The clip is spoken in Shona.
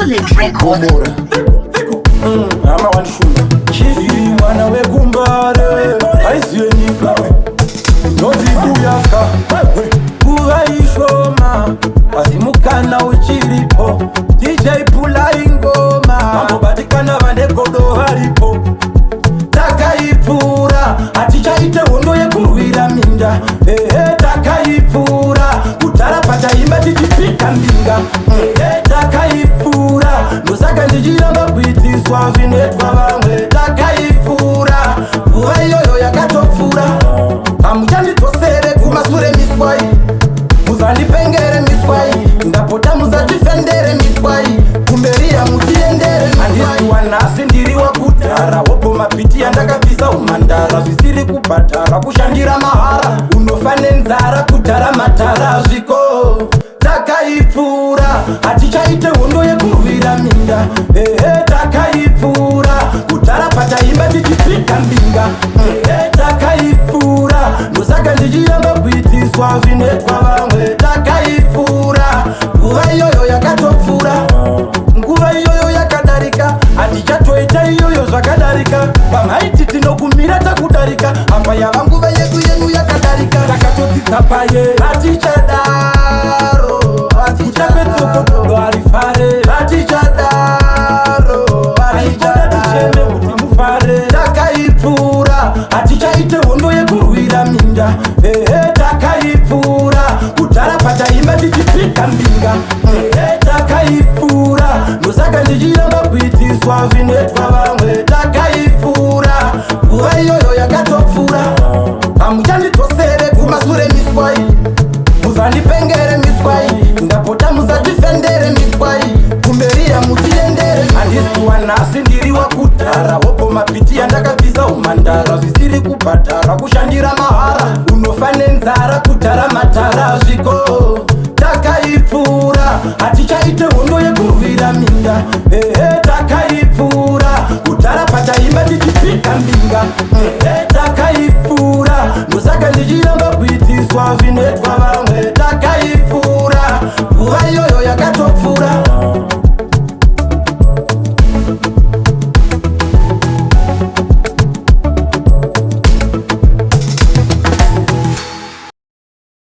Solid Record. Ama wanishunda Chifi mwana we kumbare Aisiye nika Noti kuyaka Kuwa ishoma Asimukana uchiripo DJ pula ingoma Mambo batikana vande kodo haripo Taka ipura Aticha ite wondo ye kuruira minda Taka ipura Kutara pata ima tijipika mbinga Taka ipura Nusaka njijiramba kuitiswa vinetwa vangwe Taka ipura Uwe yoyo yakatofura Amujandi tosere kumasure miswai Muzali pengere miswai Ndapota muzajifendere miswai Kumberia mutiendere miswai Andisuwa nasi ndiri wa kutara Wopo mapiti andaka visa umandara Zisiri kupatara kushandira mahara Unofane nzara kutara matara Ziko Taka ipura Aticha ite wondo ye kuruvira minda Taka ipura Kutara pata imba tijipika mbinga Taka ipura Nusaka njijiramba kuitiswa vinetwa vangwe Taka ipura Nguva yoyo yakatofura Nguva yoyo yakadarika Aticha toita yoyo zvakadarika Pamaiti tinokumira takudarika Apa yava nguva yedu yenu yakadarika Takatodzidza paye Aticha daro Aticha kwetsoko ndo arifare Aticha daro Aticha daro kuti mufare Taka ipura Aticha ite wondo yekurwira minda Taka ipura Kutara pata imba tijipika mbinga Taka ipura Nusaka njijiramba kuitiswa vinetwa vangwe Taka ipura Nguva yoyo yakatofura Amuchandi tosere kumasure miswai Muzandi pengere miswai Ndapota muzajifendere miswai Kumberia mutiendere Andisuwa nasi ndiri wa kutara Wopo mapiti andakavisa umandara Zisiri kupatara kushandira mahara Unofane nzara kutara matara Zviko Taka ipura Aticha ite wondo ye kuruvira minda Taka ipura Kutara pata imba tijipika mbinga